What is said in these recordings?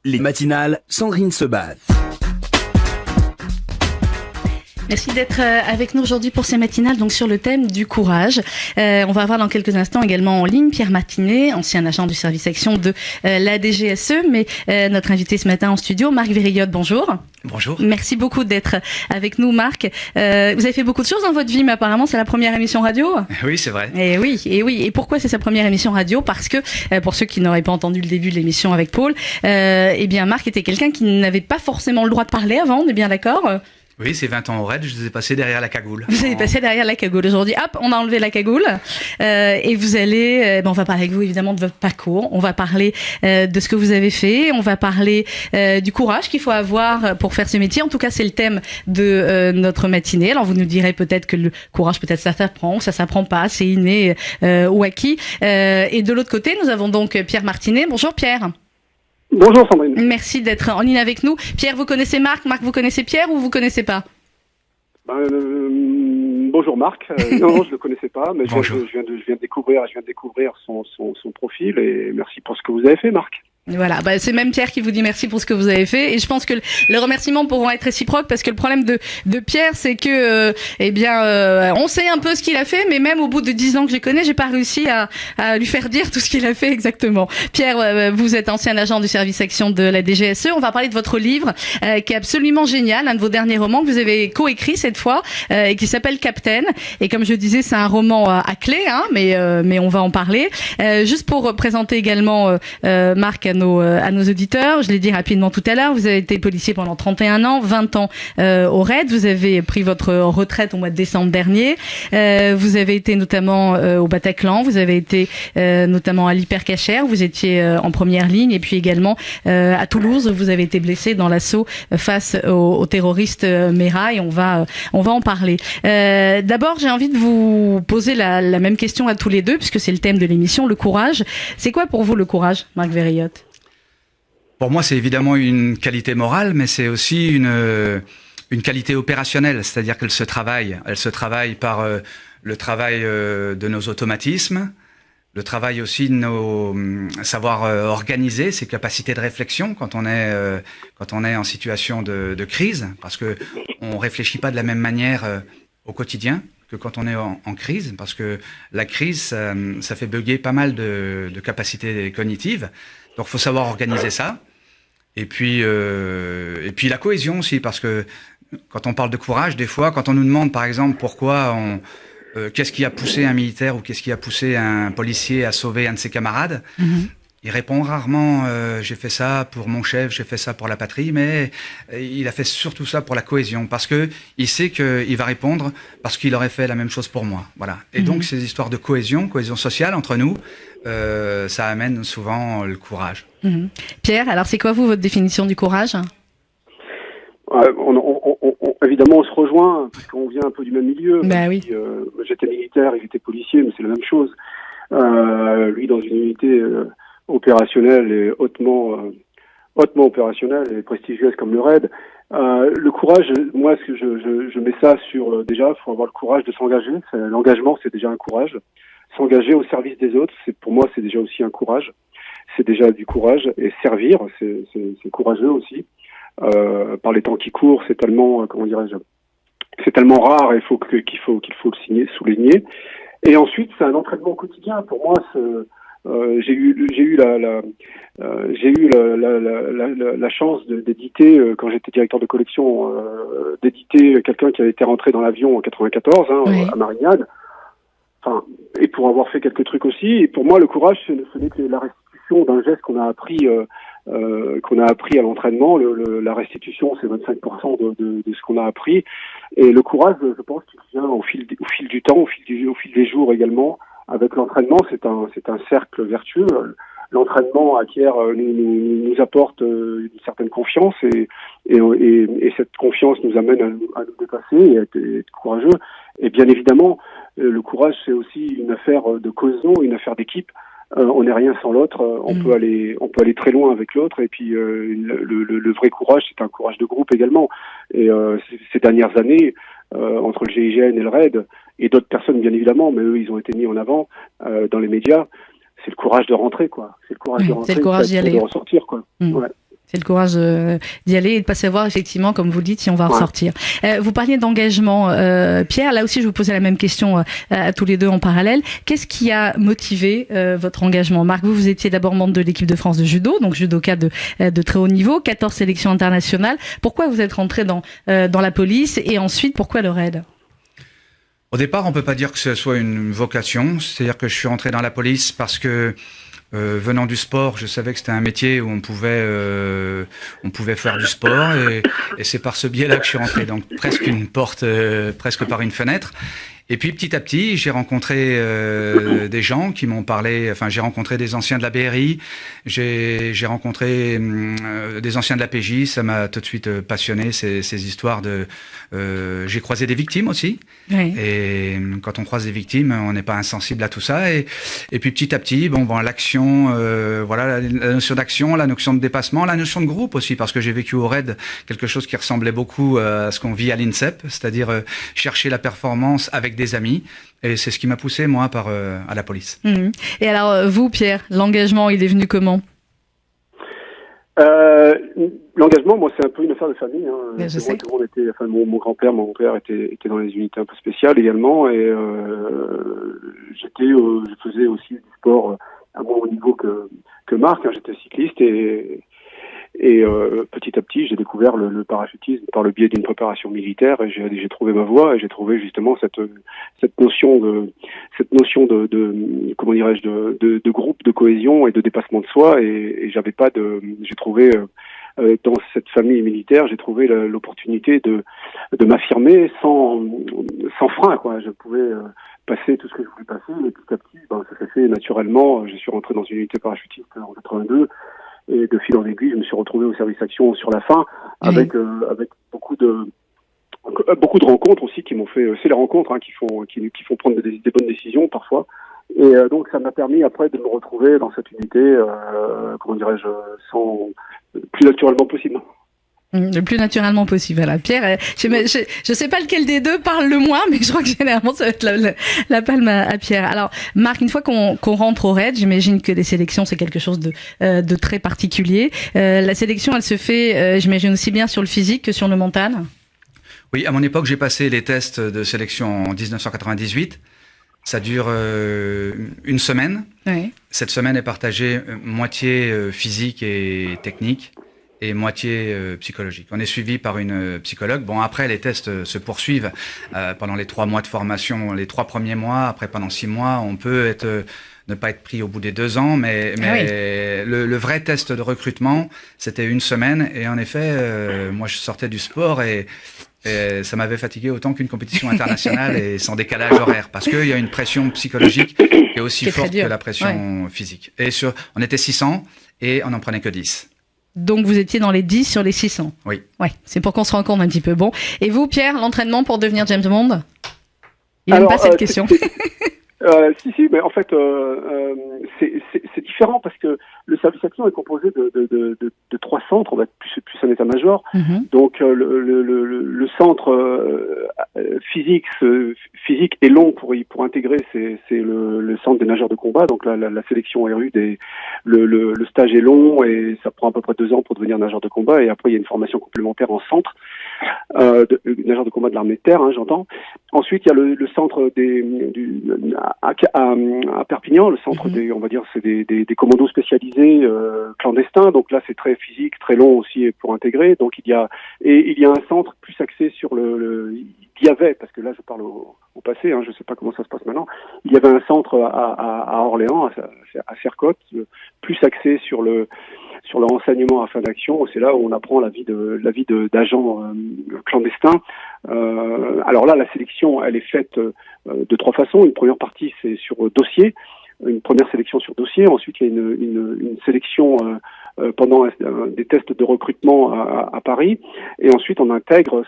Les matinales, Sandrine Sebat. Merci d'être avec nous aujourd'hui pour ces matinales, donc sur le thème du courage. On va avoir dans quelques instants également en ligne Pierre Martinet, ancien agent du service action de la DGSE, mais notre invité ce matin en studio, Marc Vériotte, bonjour. Bonjour. Merci beaucoup d'être avec nous, Marc. Vous avez fait beaucoup de choses dans votre vie, mais apparemment c'est la première émission radio. Oui, c'est vrai. Et oui. Et pourquoi c'est sa première émission radio? Parce que, pour ceux qui n'auraient pas entendu le début de l'émission avec Paul, eh bien Marc était quelqu'un qui n'avait pas forcément le droit de parler avant, on est bien d'accord? Oui, c'est 20 ans au raid, je les ai passés derrière la cagoule. Vous avez passé derrière la cagoule. Aujourd'hui, hop, on a enlevé la cagoule. Et vous allez, on va parler avec vous évidemment de votre parcours. On va parler de ce que vous avez fait. On va parler du courage qu'il faut avoir pour faire ce métier. En tout cas, c'est le thème de notre matinée. Alors, vous nous direz peut-être que le courage, peut-être ça s'apprend ou ça s'apprend pas, c'est inné ou acquis. Et de l'autre côté, nous avons donc Pierre Martinet. Bonjour Pierre. Bonjour Sandrine. Merci d'être en ligne avec nous. Pierre, vous connaissez Marc? Marc, vous connaissez Pierre ou vous connaissez pas? Bonjour Marc. Non, je le connaissais pas, mais Bonjour. je viens de découvrir son profil et merci pour ce que vous avez fait, Marc. Voilà, c'est même Pierre qui vous dit merci pour ce que vous avez fait, et je pense que les remerciements pourront être réciproques, parce que le problème de Pierre, c'est que on sait un peu ce qu'il a fait, mais même au bout de 10 ans que je le connais, j'ai pas réussi à lui faire dire tout ce qu'il a fait exactement. Pierre, vous êtes ancien agent du service action de la DGSE. On va parler de votre livre qui est absolument génial, un de vos derniers romans que vous avez coécrit cette fois, et qui s'appelle Captain. Et comme je disais, c'est un roman à clé, hein, mais on va en parler. Juste pour présenter également Marc à nos auditeurs, je l'ai dit rapidement tout à l'heure, vous avez été policier pendant 31 ans, 20 ans au RAID, vous avez pris votre retraite au mois de décembre dernier, vous avez été notamment au Bataclan, vous avez été notamment à l'Hypercacher, vous étiez en première ligne, et puis également à Toulouse, vous avez été blessé dans l'assaut face aux terroristes Mera, et on va en parler. D'abord, j'ai envie de vous poser la même question à tous les deux, puisque c'est le thème de l'émission, le courage. C'est quoi pour vous le courage, Marc Vériotte? Pour moi, c'est évidemment une qualité morale, mais c'est aussi une qualité opérationnelle, c'est-à-dire qu'elle se travaille. Elle se travaille par le travail de nos automatismes, le travail aussi de nos savoir organiser, ses capacités de réflexion quand on est en situation de crise, parce que on réfléchit pas de la même manière au quotidien que quand on est en crise, parce que la crise, ça fait bugger pas mal de capacités cognitives. Donc, faut savoir organiser ça. Et puis la cohésion aussi, parce que quand on parle de courage, des fois, quand on nous demande, par exemple, pourquoi qu'est-ce qui a poussé un militaire ou qu'est-ce qui a poussé un policier à sauver un de ses camarades, il répond rarement j'ai fait ça pour mon chef, j'ai fait ça pour la patrie, mais il a fait surtout ça pour la cohésion, parce que il sait qu'il va répondre parce qu'il aurait fait la même chose pour moi. Voilà. Et donc ces histoires de cohésion sociale entre nous, ça amène souvent le courage. Pierre, alors c'est quoi vous votre définition du courage? Évidemment, on se rejoint parce qu'on vient un peu du même milieu. Oui. J'étais militaire, il était policier, mais c'est la même chose. Lui, dans une unité opérationnelle et hautement opérationnelle et prestigieuse comme le RAID. Le courage, moi, ce que je mets ça sur déjà, il faut avoir le courage de s'engager. L'engagement, c'est déjà un courage. S'engager au service des autres, pour moi, c'est déjà aussi un courage. C'est déjà du courage, et servir, c'est courageux aussi. Par les temps qui courent, c'est tellement, c'est tellement rare, et qu'il faut le souligner. Et ensuite, c'est un entraînement quotidien. Pour moi, j'ai eu la chance d'éditer, quand j'étais directeur de collection, d'éditer quelqu'un qui avait été rentré dans l'avion en 94, à Marignane. Enfin, et pour avoir fait quelques trucs aussi. Et pour moi, le courage, ce n'est que la restitution d'un geste qu'on a appris à l'entraînement. La restitution, c'est 25% de ce qu'on a appris. Et le courage, je pense qu'il vient au fil du temps, au fil des jours également. Avec l'entraînement, c'est un cercle vertueux. L'entraînement nous apporte une certaine confiance, et cette confiance nous amène à nous dépasser et à être courageux. Et bien évidemment, le courage, c'est aussi une affaire de cohésion, une affaire d'équipe. On n'est rien sans l'autre. On peut aller très loin avec l'autre. Et puis le vrai courage, c'est un courage de groupe également. Et ces dernières années, entre le GIGN et le RAID, et d'autres personnes bien évidemment, mais eux ils ont été mis en avant dans les médias. C'est le courage de rentrer, quoi. C'est le courage de rentrer, c'est le courage d'y aller. de ressortir, quoi. Ouais. C'est le courage d'y aller et de pas savoir effectivement, comme vous le dites, si on va ressortir. Vous parliez d'engagement, Pierre. Là aussi, je vous posais la même question à tous les deux en parallèle. Qu'est-ce qui a motivé votre engagement? Marc, vous étiez d'abord membre de l'équipe de France de judo, donc judoka de très haut niveau, 14 sélections internationales. Pourquoi vous êtes rentré dans la police et ensuite pourquoi le RAID? Au départ, on peut pas dire que ce soit une vocation. C'est-à-dire que je suis rentré dans la police parce que venant du sport, je savais que c'était un métier où on pouvait faire du sport et c'est par ce biais-là que je suis rentré. Donc presque une porte, presque par une fenêtre. Et puis petit à petit, j'ai rencontré des gens qui m'ont parlé. Enfin, j'ai rencontré des anciens de la BRI, j'ai rencontré des anciens de la PJ. Ça m'a tout de suite passionné ces histoires de. J'ai croisé des victimes aussi. Oui. Et quand on croise des victimes, on n'est pas insensible à tout ça. Et puis petit à petit, bon l'action, voilà, la notion d'action, la notion de dépassement, la notion de groupe aussi, parce que j'ai vécu au RAID quelque chose qui ressemblait beaucoup à ce qu'on vit à l'INSEP, c'est-à-dire chercher la performance avec des amis, et c'est ce qui m'a poussé moi à la police. Mmh. Et alors vous, Pierre, l'engagement, il est venu comment? L'engagement, moi, c'est un peu une affaire de famille. Hein. Je sais. Moi, tout le monde était, enfin, mon grand-père était dans les unités un peu spéciales également, et je faisais aussi du sport à moins haut niveau que Marc. Hein. J'étais cycliste et petit à petit, j'ai découvert le parachutisme par le biais d'une préparation militaire et j'ai trouvé ma voie et j'ai trouvé justement cette notion de comment dirais-je de groupe, de cohésion et de dépassement de soi et j'ai trouvé dans cette famille militaire, j'ai trouvé l'opportunité de m'affirmer sans frein, quoi. Je pouvais passer tout ce que je voulais passer et petit à petit, ça s'est fait naturellement. Je suis rentré dans une unité parachutiste en 82. Et de fil en aiguille, je me suis retrouvé au service action sur la fin, avec beaucoup de rencontres aussi qui m'ont fait. C'est les rencontres qui font prendre des bonnes décisions parfois. Et donc ça m'a permis après de me retrouver dans cette unité, comment dirais-je, plus naturellement possible. Le plus naturellement possible. Voilà. Pierre, je sais pas lequel des deux parle le moins, mais je crois que généralement ça va être la palme à Pierre. Alors, Marc, une fois qu'on rentre au RAID, j'imagine que les sélections c'est quelque chose de très particulier. La sélection, elle se fait, j'imagine aussi bien sur le physique que sur le mental. Oui, à mon époque, j'ai passé les tests de sélection en 1998. Ça dure une semaine. Oui. Cette semaine est partagée moitié physique et technique et moitié psychologique. On est suivi par une psychologue. Bon, après, les tests se poursuivent pendant les 3 mois de formation, les 3 premiers mois. Après, pendant 6 mois, on peut ne pas être pris au bout des 2 ans, mais oui. le vrai test de recrutement, c'était une semaine. Et en effet, moi, je sortais du sport et ça m'avait fatigué autant qu'une compétition internationale et sans décalage horaire, parce qu'il y a une pression psychologique qui est aussi forte que la pression physique. Et on était 600 et on n'en prenait que 10. Donc vous étiez dans les 10 sur les 600. Oui. Ouais, c'est pour qu'on se rende compte un petit peu. Bon. Et vous, Pierre, l'entraînement pour devenir James Bond? Il n'aime pas cette question. Si, mais en fait, c'est différent parce que le service action est composé de 3 centres, on va être plus un état-major. Mm-hmm. Donc le centre physique est long pour intégrer, c'est le centre des nageurs de combat. Donc la sélection est rude et le stage est long et ça prend à peu près 2 ans pour devenir nageur de combat. Et après il y a une formation complémentaire en centre. Nageur de combat de l'armée de terre, j'entends. Ensuite, il y a le centre à Perpignan, le centre des, on va dire, c'est des commandos spécialisés clandestins. Donc là, c'est très physique, très long aussi pour intégrer. Donc il y a un centre plus axé sur il y avait, parce que là je parle au passé, je sais pas comment ça se passe maintenant. Il y avait un centre à Orléans, à Sercotte, plus axé sur le renseignement à fin d'action. C'est là où on apprend la vie d'agents clandestins. Alors là, la sélection, elle est faite de 3 façons. Une première partie, c'est sur dossier, une première sélection sur dossier. Ensuite, il y a une sélection pendant des tests de recrutement à Paris. Et ensuite,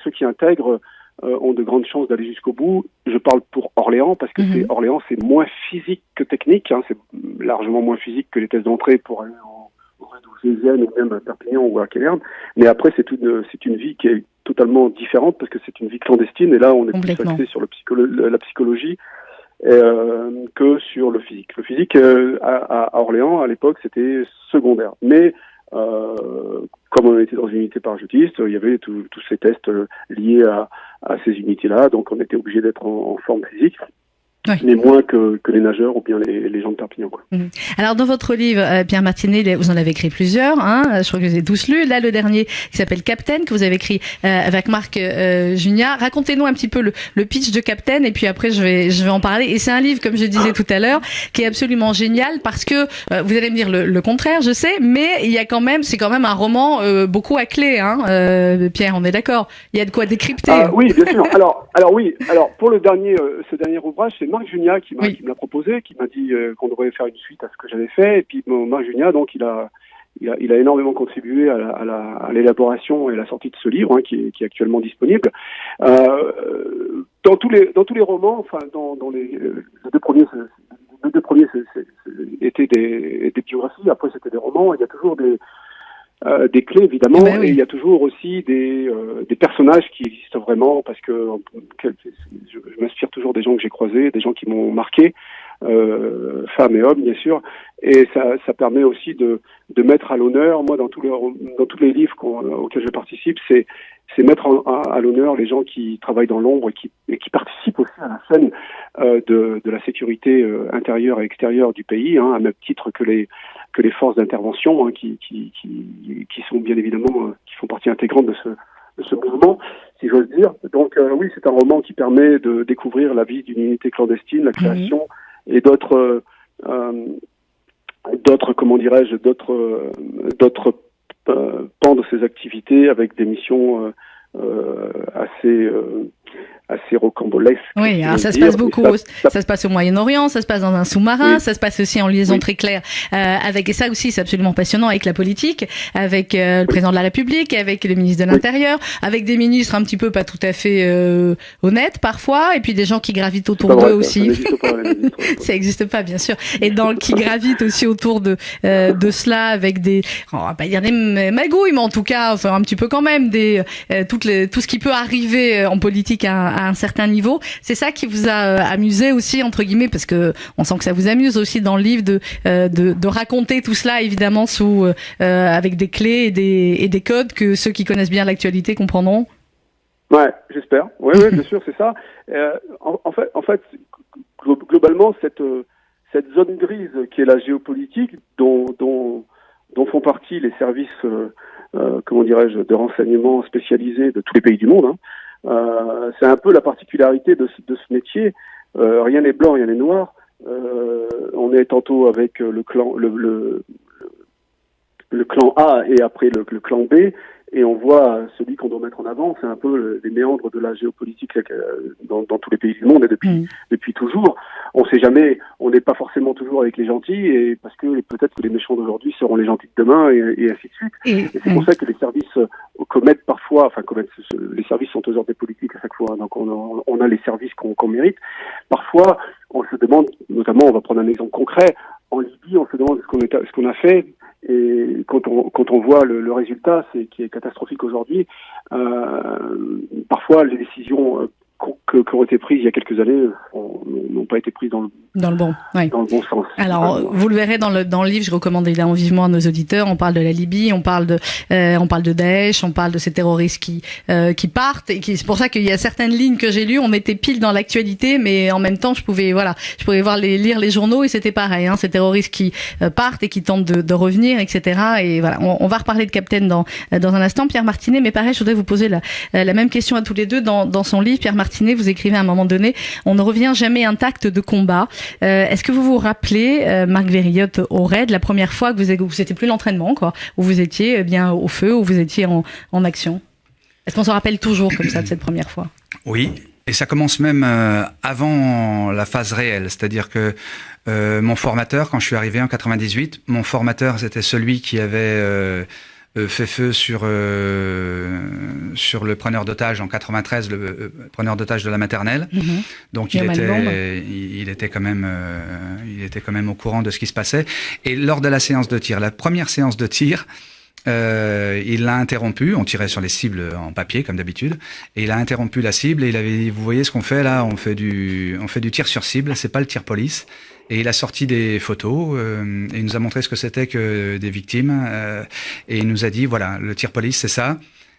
ceux qui intègrent ont de grandes chances d'aller jusqu'au bout. Je parle pour Orléans parce que Orléans, c'est moins physique que technique. C'est largement moins physique que les tests d'entrée pour aller au 16e ou même à Perpignan ou à Quévern. Mais après, c'est une vie qui est totalement différente parce que c'est une vie clandestine et là, on est plus axé sur la psychologie que sur le physique. Le physique à Orléans, à l'époque, c'était secondaire. Mais comme on était dans une unité parachutiste, il y avait tous ces tests liés à ces unités-là, donc on était obligé d'être en forme physique. Oui. Mais moins que les nageurs ou bien les gens de Perpignan, quoi. Alors, dans votre livre, Pierre Martinet, vous en avez écrit plusieurs, hein. Je crois que vous les avez tous lus. Là, le dernier, qui s'appelle Captain, que vous avez écrit avec Marc Jugnat. Racontez-nous un petit peu le pitch de Captain, et puis après, je vais en parler. Et c'est un livre, comme je disais tout à l'heure, qui est absolument génial, parce que, vous allez me dire le contraire, je sais, mais il y a quand même, c'est quand même un roman beaucoup à clé, hein. Pierre, on est d'accord. Il y a de quoi décrypter. Oui, bien sûr. Alors, pour le dernier, ce dernier ouvrage, c'est Marc Jugnat qui me l'a proposé, qui m'a dit qu'on devrait faire une suite à ce que j'avais fait. Et puis Marc Jugnat, donc il a énormément contribué à l'élaboration et à la sortie de ce livre, hein, qui est actuellement disponible. Dans tous les romans, enfin dans les deux premiers étaient des biographies. Après c'était des romans. Il y a toujours des clés évidemment, et il y a toujours aussi des personnages qui existent vraiment, parce que je m'inspire toujours des gens que j'ai croisés, des gens qui m'ont marqué, femmes et hommes bien sûr, et ça permet aussi de mettre à l'honneur, moi dans tous les livres auxquels je participe, c'est mettre à l'honneur les gens qui travaillent dans l'ombre et qui participent aussi à la scène de la sécurité intérieure et extérieure du pays, hein, à même titre que les forces d'intervention, hein, qui sont bien évidemment qui font partie intégrante de ce mouvement, si j'ose dire. Donc oui, c'est un roman qui permet de découvrir la vie d'une unité clandestine, la création et d'autres pans de ces activités, avec des missions assez rocambolesque. Oui, alors ça se passe beaucoup. Ça se passe au Moyen-Orient, ça se passe dans un sous-marin, ça se passe aussi en liaison très claire avec, et ça aussi c'est absolument passionnant, avec la politique, avec le président de la République, avec le ministre de l'Intérieur, avec des ministres un petit peu pas tout à fait honnêtes parfois, et puis des gens qui gravitent autour d'eux aussi. Ça n'existe pas, bien sûr. Et qui gravitent aussi autour de cela, avec des, il y a des magouilles, mais en tout cas, enfin un petit peu quand même, tout ce qui peut arriver en politique à un certain niveau. C'est ça qui vous a amusé aussi, entre guillemets, parce que on sent que ça vous amuse aussi dans le livre de raconter tout cela, évidemment, avec des clés et des codes que ceux qui connaissent bien l'actualité comprendront. Ouais, j'espère. Oui, bien sûr, c'est ça. En fait, globalement, cette zone grise qui est la géopolitique, dont font partie les services, de renseignement spécialisés de tous les pays du monde, hein. C'est un peu la particularité de ce métier. Rien n'est blanc, rien n'est noir. On est tantôt avec le clan A et après le clan B, et on voit celui qu'on doit mettre en avant. C'est un peu les méandres de la géopolitique dans tous les pays du monde, et depuis toujours. On sait jamais, on n'est pas forcément toujours avec les gentils, et parce que peut-être que les méchants d'aujourd'hui seront les gentils de demain, et ainsi de suite. Et c'est pour ça que les services les services sont aux ordres des politiques à chaque fois. Donc on a les services qu'on mérite. Parfois, on se demande, notamment, on va prendre un exemple concret, en Libye, on se demande ce qu'on a fait. Et quand on voit le résultat, qui est catastrophique aujourd'hui, parfois les décisions qui ont été prises il y a quelques années n'ont pas été prises dans le bon sens. Alors, vous le verrez dans le livre, je recommande évidemment vivement à nos auditeurs. On parle de la Libye, on parle de Daesh, on parle de ces terroristes qui partent, et c'est pour ça qu'il y a certaines lignes que j'ai lues, on était pile dans l'actualité, mais en même temps, je pouvais lire les journaux, et c'était pareil, hein, ces terroristes qui partent et qui tentent de revenir, etc. Et voilà, on va reparler de Captain dans un instant. Pierre Martinet, mais pareil, je voudrais vous poser la même question à tous les deux. Dans son livre, Pierre Martinet, vous écrivez à un moment donné, on ne revient jamais intact de combat. Est-ce que vous vous rappelez, Marc Vériotte, au raid, la première fois que c'était plus l'entraînement, quoi, où vous étiez bien au feu, où vous étiez en action? Est-ce qu'on se rappelle toujours comme ça de cette première fois? Oui, et ça commence même avant la phase réelle, c'est-à-dire que mon formateur, quand je suis arrivé en 98, mon formateur, c'était celui qui avait fait feu sur le preneur d'otages en 93, le preneur d'otages de la maternelle. Donc il était quand même au courant de ce qui se passait. Et lors de la séance de tir, la première séance de tir, il l'a interrompu, on tirait sur les cibles en papier comme d'habitude, et il a interrompu la cible et il avait dit, vous voyez ce qu'on fait là, on fait du tir sur cible, c'est pas le tir police. Et il a sorti des photos et il nous a montré ce que c'était que des victimes et il nous a dit voilà, le tir police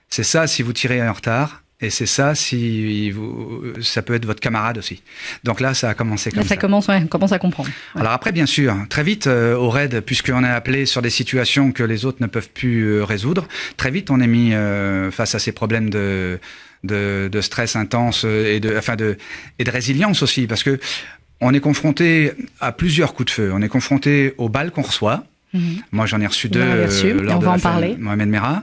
c'est ça si vous tirez en retard. Et c'est ça, ça peut être votre camarade aussi. Donc là, ça a commencé comme ça. On commence à comprendre. Ouais. Alors après, bien sûr, très vite au raid, puisqu'on est appelé sur des situations que les autres ne peuvent plus résoudre, très vite on est mis face à ces problèmes de stress intense et de résilience aussi, parce que on est confronté à plusieurs coups de feu. On est confronté aux balles qu'on reçoit. Moi, j'en ai reçu 2 lors de l'affaire Mohamed Merah.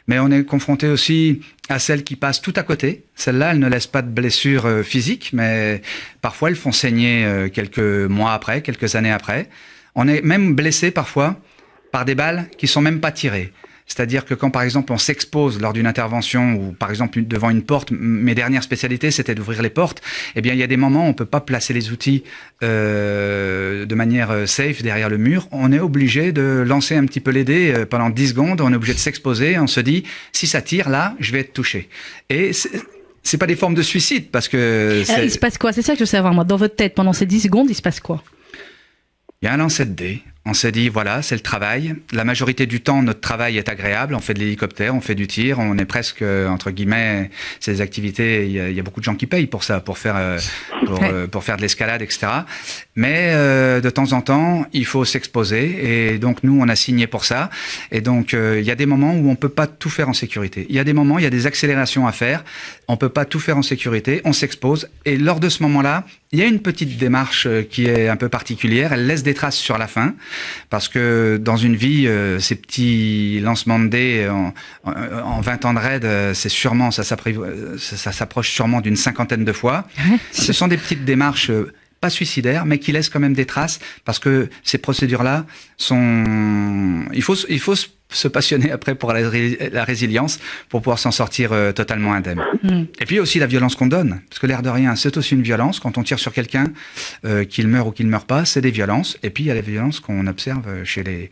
Mais on est confronté aussi à celles qui passent tout à côté. Celles-là, elles ne laissent pas de blessures physiques, mais parfois elles font saigner quelques mois après, quelques années après. On est même blessé parfois par des balles qui sont même pas tirées. C'est-à-dire que quand, par exemple, on s'expose lors d'une intervention ou, par exemple, devant une porte, mes dernières spécialités, c'était d'ouvrir les portes, eh bien, il y a des moments où on peut pas placer les outils de manière safe derrière le mur. On est obligé de lancer un petit peu les dés pendant 10 secondes. On est obligé de s'exposer. On se dit, si ça tire là, je vais être touché. Et c'est pas des formes de suicide parce que... Alors, il se passe quoi? C'est ça que je veux savoir, moi. Dans votre tête, pendant ces 10 secondes, il se passe quoi? Il y a un lancer de dés. On s'est dit, voilà, c'est le travail. La majorité du temps, notre travail est agréable. On fait de l'hélicoptère, on fait du tir. On est presque, entre guillemets, ces activités, il y a beaucoup de gens qui payent pour ça, pour faire de l'escalade, etc. Mais de temps en temps, il faut s'exposer. Et donc, nous, on a signé pour ça. Et donc, il y a des moments où on peut pas tout faire en sécurité. Il y a des moments, il y a des accélérations à faire. On peut pas tout faire en sécurité. On s'expose. Et lors de ce moment-là, il y a une petite démarche qui est un peu particulière. Elle laisse des traces sur la fin. Parce que dans une vie, ces petits lancements de dés en 20 ans de raid, c'est sûrement, ça s'approche sûrement d'une 50aine de fois. Ce sont des petites démarches pas suicidaires, mais qui laissent quand même des traces, parce que ces procédures-là sont... Il faut se passionner après pour la résilience, pour pouvoir s'en sortir totalement indemne. Et puis aussi la violence qu'on donne, parce que l'air de rien, c'est aussi une violence. Quand on tire sur quelqu'un, qu'il meure ou qu'il ne meure pas, c'est des violences. Et puis il y a les violences qu'on observe chez les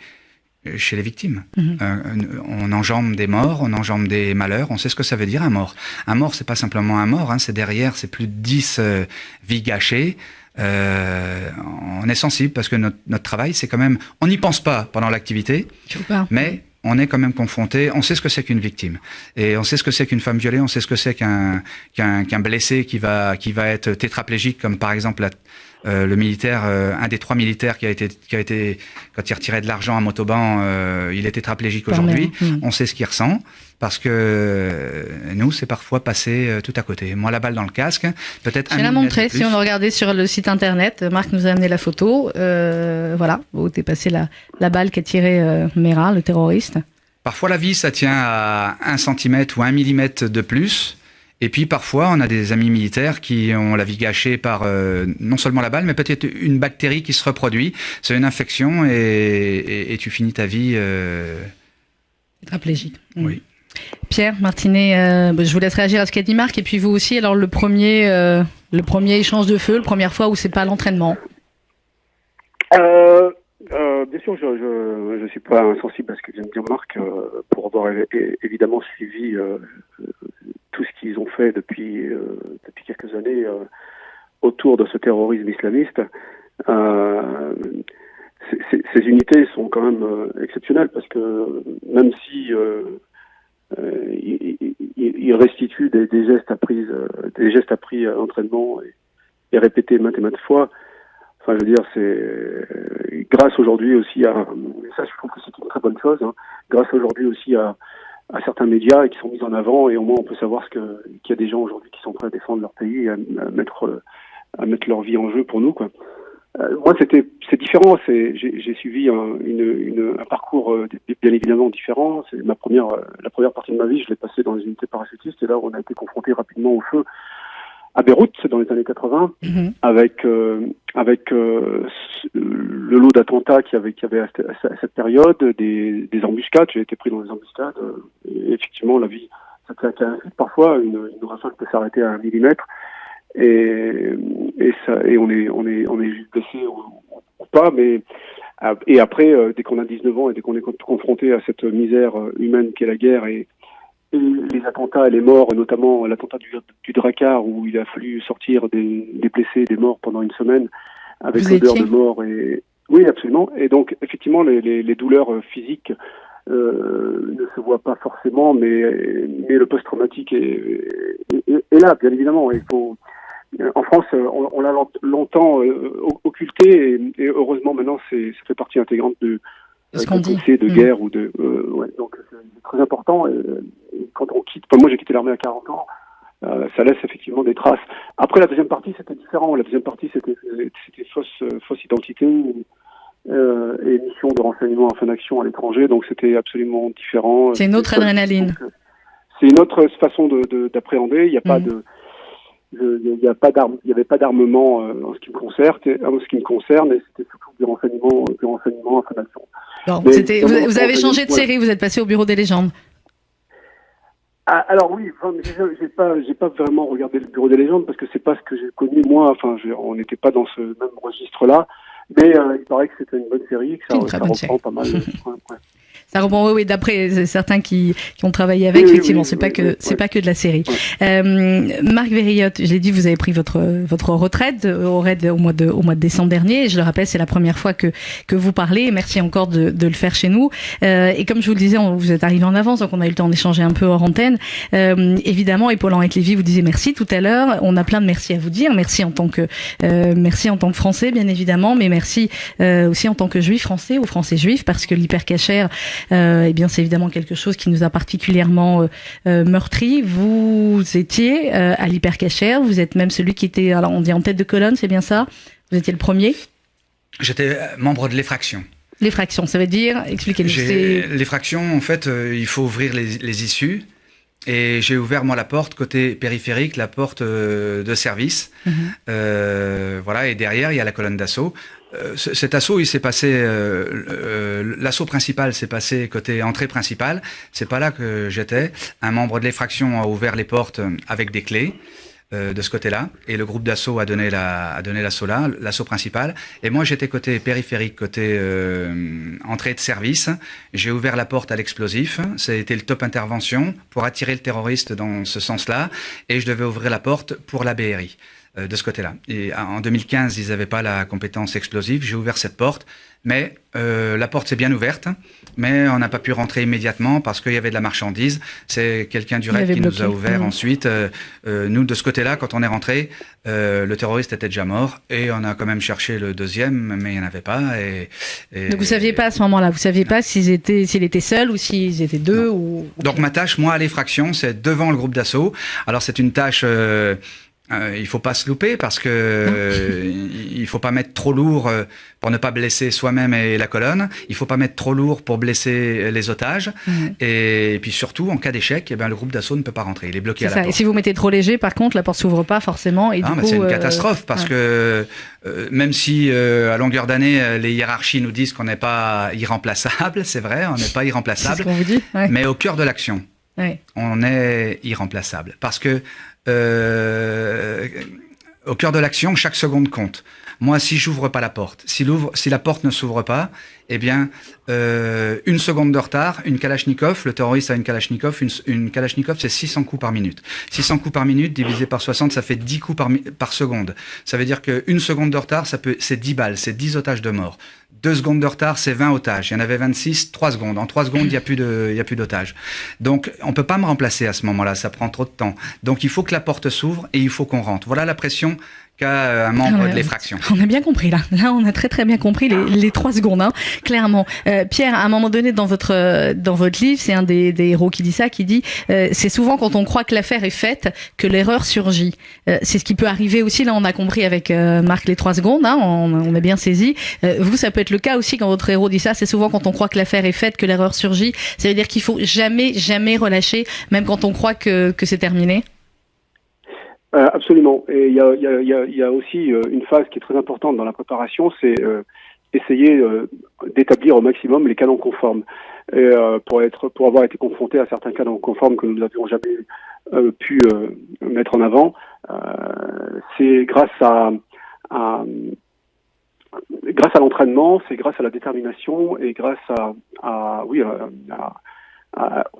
victimes. On enjambe des morts, on enjambe des malheurs, on sait ce que ça veut dire un mort. Un mort, c'est pas simplement un mort, hein, c'est derrière, c'est plus de 10 vies gâchées. On est sensible parce que notre travail, c'est quand même... On n'y pense pas pendant l'activité, mais on est quand même confronté, on sait ce que c'est qu'une victime. Et on sait ce que c'est qu'une femme violée, on sait ce que c'est qu'un blessé qui va être tétraplégique, comme par exemple le militaire, un des 3 militaires qui a été quand il retirait de l'argent à Montauban, il est tétraplégique aujourd'hui. On sait ce qu'il ressent. Parce que nous, c'est parfois passé tout à côté. Moi, la balle dans le casque, peut-être... Je vais la montrer, si on a regardé sur le site internet. Marc nous a amené la photo. Voilà, où t'es passé la balle qu'a tiré Merah, le terroriste. Parfois, la vie, ça tient à 1 centimètre ou 1 millimètre de plus. Et puis, parfois, on a des amis militaires qui ont la vie gâchée par non seulement la balle, mais peut-être une bactérie qui se reproduit. C'est une infection et tu finis ta vie... Tétraplégique. Oui. Pierre Martinet, je vous laisse réagir à ce qu'a dit Marc, et puis vous aussi. Alors le premier échange de feu, la première fois où c'est pas l'entraînement. Bien sûr, je suis pas insensible à ce que vient de dire Marc, pour avoir évidemment suivi tout ce qu'ils ont fait depuis quelques années autour de ce terrorisme islamiste. Ces unités sont quand même exceptionnelles, parce que même si il restitue des gestes appris à l'entraînement et répétés maintes et maintes fois. Enfin, je veux dire, c'est grâce aujourd'hui aussi à... Ça, je trouve que c'est une très bonne chose. Hein, grâce aujourd'hui aussi à certains médias qui sont mis en avant, et au moins on peut savoir qu'il y a des gens aujourd'hui qui sont prêts à défendre leur pays et à mettre leur vie en jeu pour nous, quoi. Moi, c'est différent. J'ai suivi un parcours bien évidemment différent. C'est la première partie de ma vie, je l'ai passée dans les unités parachutistes, et là, on a été confronté rapidement au feu à Beyrouth, c'est dans les années 80, avec le lot d'attentats qu'il y avait à cette période, des embuscades. J'ai été pris dans des embuscades. Et effectivement, la vie, ça parfois une rafale peut s'arrêter à 1 millimètre. Et on est juste blessé ou pas, mais Et après, dès qu'on a 19 ans et dès qu'on est confronté à cette misère humaine qu'est la guerre et les attentats et les morts, notamment l'attentat du Drakkar où il a fallu sortir des blessés et des morts pendant une semaine avec l'odeur de mort et oui, absolument. Et donc effectivement les douleurs physiques ne se voient pas forcément, mais le post-traumatique est là, bien évidemment. Il faut en France, on l'a longtemps occulté et heureusement maintenant ça fait partie intégrante de guerre ou de donc c'est très important. Et quand on quitte, moi j'ai quitté l'armée à 40 ans. Ça laisse effectivement des traces. Après, la deuxième partie, c'était différent. La deuxième partie, c'était fausse identité et mission de renseignement en fin d'action à l'étranger. Donc, c'était absolument différent. C'est une autre adrénaline. C'est une autre façon d'appréhender. Il n'y a pas de, il y avait pas d'armement en ce qui me concerne, et c'était surtout du renseignement en fin d'action. Vous avez changé de série. Vous êtes passé au Bureau des légendes. Alors oui, j'ai pas vraiment regardé le Bureau des légendes parce que c'est pas ce que j'ai connu moi. Enfin, on n'était pas dans ce même registre-là, mais il paraît que c'était une bonne série, que ça reprend pas mal. Ça reprend, oui, d'après certains qui ont travaillé avec, effectivement, c'est pas que de la série. Marc Verrillotte, je l'ai dit, vous avez pris votre retraite au RAID au mois de décembre dernier. Et je le rappelle, c'est la première fois que vous parlez. Merci encore de le faire chez nous. Et comme je vous le disais, vous êtes arrivé en avance, donc on a eu le temps d'échanger un peu hors antenne. Évidemment, et Paul-Henri Lévy vous disait merci tout à l'heure. On a plein de merci à vous dire. Merci en tant que Français, bien évidemment, mais merci aussi en tant que Juif français ou Français juif, parce que l'hypercachère, eh bien, c'est évidemment quelque chose qui nous a particulièrement meurtri. Vous étiez à l'hypercachère, vous êtes même celui qui était, alors on dit en tête de colonne, c'est bien ça? Vous étiez le premier? J'étais membre de l'effraction. L'effraction, ça veut dire, expliquez-nous. L'effraction, en fait, il faut ouvrir les issues. Et j'ai ouvert, moi, la porte côté périphérique, la porte de service. Voilà, et derrière, il y a la colonne d'assaut. Cet assaut, il s'est passé, l'assaut principal s'est passé côté entrée principale. C'est pas là que j'étais. Un membre de l'effraction a ouvert les portes avec des clés de ce côté-là, et le groupe d'assaut a donné l'assaut là, l'assaut principal. Et moi, j'étais côté périphérique, côté entrée de service. J'ai ouvert la porte à l'explosif. Ça a été le top intervention pour attirer le terroriste dans ce sens-là, et je devais ouvrir la porte pour la BRI. De ce côté-là. Et en 2015, ils n'avaient pas la compétence explosive. J'ai ouvert cette porte, mais la porte s'est bien ouverte, mais on n'a pas pu rentrer immédiatement parce qu'il y avait de la marchandise. C'est quelqu'un du RAID qui nous a ouvert ensuite. Nous, de ce côté-là, quand on est rentré, le terroriste était déjà mort et on a quand même cherché le deuxième, mais il n'y en avait pas. Donc vous saviez pas à ce moment-là, vous saviez pas s'il était seul ou s'ils étaient deux ou... Donc ma tâche, moi, à l'effraction, c'est devant le groupe d'assaut. Alors c'est une tâche... il faut pas se louper parce que il faut pas mettre trop lourd pour ne pas blesser soi-même et la colonne. Il faut pas mettre trop lourd pour blesser les otages. Et puis surtout, en cas d'échec, eh ben, le groupe d'assaut ne peut pas rentrer. Il est bloqué à la porte. Et si vous mettez trop léger, par contre, la porte s'ouvre pas forcément. Et c'est une catastrophe parce que même si à longueur d'année, les hiérarchies nous disent qu'on n'est pas irremplaçable, c'est vrai, on n'est pas irremplaçable. C'est ce qu'on vous dit. Mais au cœur de l'action, on est irremplaçable parce que au cœur de l'action, chaque seconde compte. Moi, si j'ouvre pas la porte, si la porte ne s'ouvre pas, eh bien, une seconde de retard, une Kalachnikov, le terroriste a une Kalachnikov, une Kalachnikov, c'est 600 coups par minute. 600 coups par minute divisé par 60, ça fait 10 coups par seconde. Ça veut dire qu'une seconde de retard, c'est 10 balles, c'est 10 otages de mort. 2 secondes de retard, c'est 20 otages. Il y en avait 26, 3 secondes. En 3 secondes, il n'y a plus d'otages. Donc, on peut pas me remplacer à ce moment-là. Ça prend trop de temps. Donc, il faut que la porte s'ouvre et il faut qu'on rentre. Voilà la pression qu'a un membre de l'effraction. On a bien compris, là. Là, on a très, très bien compris les 3 secondes, hein, clairement. Pierre, à un moment donné, dans votre livre, c'est un des héros qui dit ça, qui dit, c'est souvent quand on croit que l'affaire est faite que l'erreur surgit. C'est ce qui peut arriver aussi, là, on a compris avec Marc les 3 secondes, hein, on a bien saisi. Vous, ça peut être le cas aussi quand votre héros dit ça, c'est souvent quand on croit que l'affaire est faite que l'erreur surgit. Ça veut dire qu'il faut jamais, jamais relâcher, même quand on croit que c'est terminé. Absolument. Et il y a aussi une phase qui est très importante dans la préparation, c'est essayer d'établir au maximum les canons conformes. Et, pour avoir été confronté à certains canons conformes que nous n'avions jamais pu mettre en avant, c'est grâce à grâce à l'entraînement, c'est grâce à la détermination et grâce au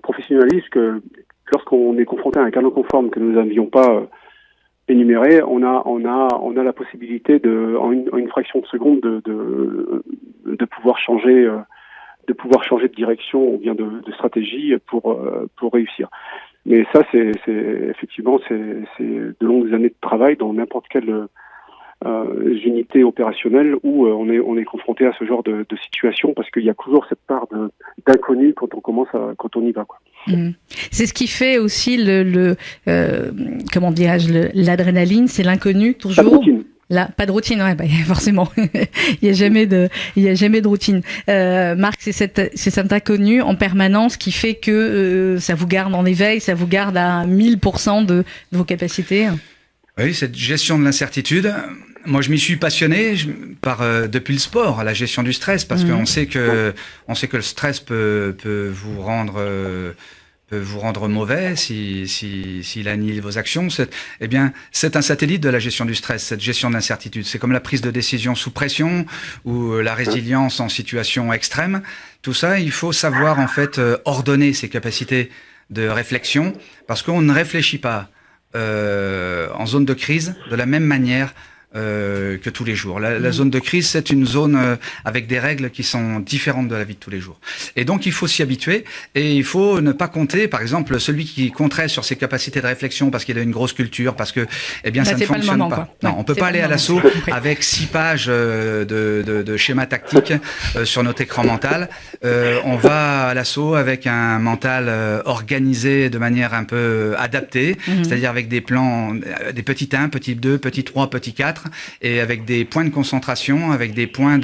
professionnalisme que lorsqu'on est confronté à un cadre conforme que nous n'avions pas énuméré, on a la possibilité en une fraction de seconde de pouvoir changer de direction ou bien de stratégie pour réussir. Mais ça, c'est effectivement de longues années de travail dans n'importe quelle unités opérationnelles où on est confronté à ce genre de situation parce qu'il y a toujours cette part d'inconnu quand on y va, quoi. C'est ce qui fait aussi comment dirais-je, l'adrénaline, c'est l'inconnu toujours. Pas de routine. Là, pas de routine, ouais, forcément. Il y a jamais de routine. Marc, c'est cet inconnu en permanence qui fait que ça vous garde en éveil, ça vous garde à 1000% de vos capacités. Oui, cette gestion de l'incertitude. Moi, je m'y suis passionné depuis le sport, la gestion du stress, parce qu'on sait que le stress peut vous rendre mauvais s'il annihile vos actions. C'est un satellite de la gestion du stress, cette gestion de l'incertitude. C'est comme la prise de décision sous pression ou la résilience en situation extrême. Tout ça, il faut savoir en fait ordonner ses capacités de réflexion, parce qu'on ne réfléchit pas en zone de crise de la même manière que tous les jours. La zone de crise, c'est une zone avec des règles qui sont différentes de la vie de tous les jours. Et donc, il faut s'y habituer et il faut ne pas compter, par exemple, celui qui compterait sur ses capacités de réflexion parce qu'il a une grosse culture, parce que, ça ne fonctionne pas. Non, on peut pas aller à l'assaut avec 6 pages de schéma tactique sur notre écran mental. On va à l'assaut avec un mental organisé de manière un peu adaptée, c'est-à-dire avec des plans, des petits 1, petits 2, petits 3, petits 4, et avec des points de concentration, avec des points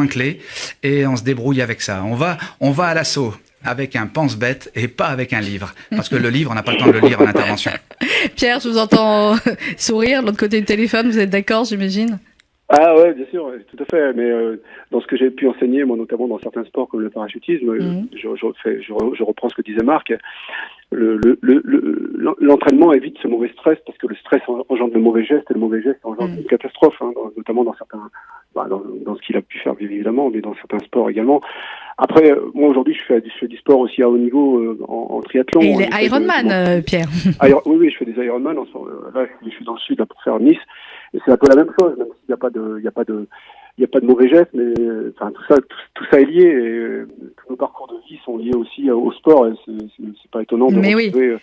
clés, et on se débrouille avec ça. On va à l'assaut avec un pense-bête et pas avec un livre, parce que le livre, on n'a pas le temps de le lire en intervention. Pierre, je vous entends sourire de l'autre côté du téléphone, vous êtes d'accord, j'imagine? Ah ouais, bien sûr, tout à fait. Mais dans ce que j'ai pu enseigner, moi notamment dans certains sports comme le parachutisme, je reprends ce que disait Marc. L'entraînement évite ce mauvais stress parce que le stress engendre de mauvais gestes et le mauvais geste engendre une catastrophe, notamment dans certains, dans ce qu'il a pu faire évidemment, mais dans certains sports également. Après, moi aujourd'hui, je fais du sport aussi à haut niveau en triathlon. Et il est Ironman, Pierre. Oui, je fais des Ironman. Là, je suis dans le sud là, pour faire Nice, et c'est un peu la même chose, même s'il n'y a pas de mauvais gestes, mais tout ça est lié. Et tous nos parcours de vie sont liés aussi au sport. Et c'est pas étonnant de retrouver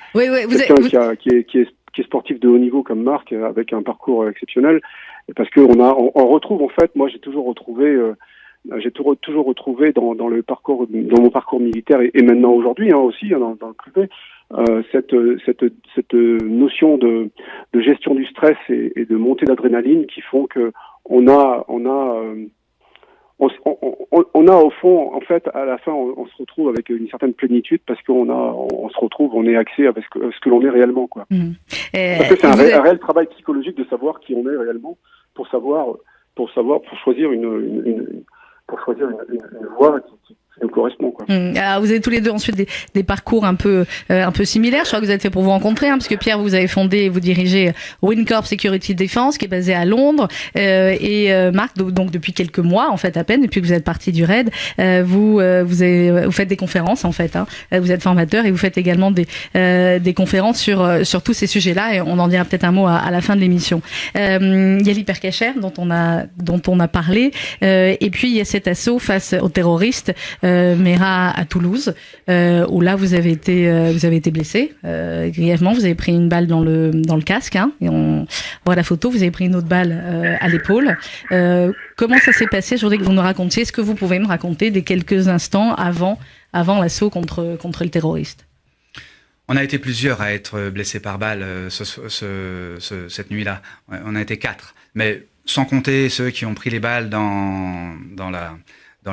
quelqu'un qui est sportif de haut niveau comme Marc, avec un parcours exceptionnel. Et parce que on retrouve en fait, moi j'ai toujours retrouvé dans mon parcours militaire et maintenant aujourd'hui aussi dans le privé, cette notion de gestion du stress et de montée d'adrénaline qui font que on a au fond, en fait, à la fin, on se retrouve avec une certaine plénitude parce on est axé avec ce que l'on est réellement, quoi. Parce que c'est un réel travail psychologique de savoir qui on est réellement pour choisir une voie qui nous correspond, quoi. Alors vous avez tous les deux ensuite des parcours un peu similaires. Je crois que vous avez fait pour vous rencontrer, parce que Pierre, vous avez fondé et vous dirigez Wincorp Security Defense, qui est basé à Londres, et Marc, donc depuis quelques mois en fait à peine, depuis que vous êtes parti du RAID, vous faites des conférences en fait. Vous êtes formateur et vous faites également des conférences sur tous ces sujets-là, et on en dira peut-être un mot à la fin de l'émission. Il y a l'hypercacher dont on a parlé, et puis il y a cet assaut face aux terroristes. Mera à Toulouse, où là vous avez été blessé grièvement. Vous avez pris une balle dans le casque, et on voit la photo. Vous avez pris une autre balle à l'épaule. Comment ça s'est passé? Je voudrais que vous nous racontiez. Est-ce que vous pouvez me raconter des quelques instants avant l'assaut contre le terroriste? On a été plusieurs à être blessés par balle cette nuit-là. On a été 4, mais sans compter ceux qui ont pris les balles dans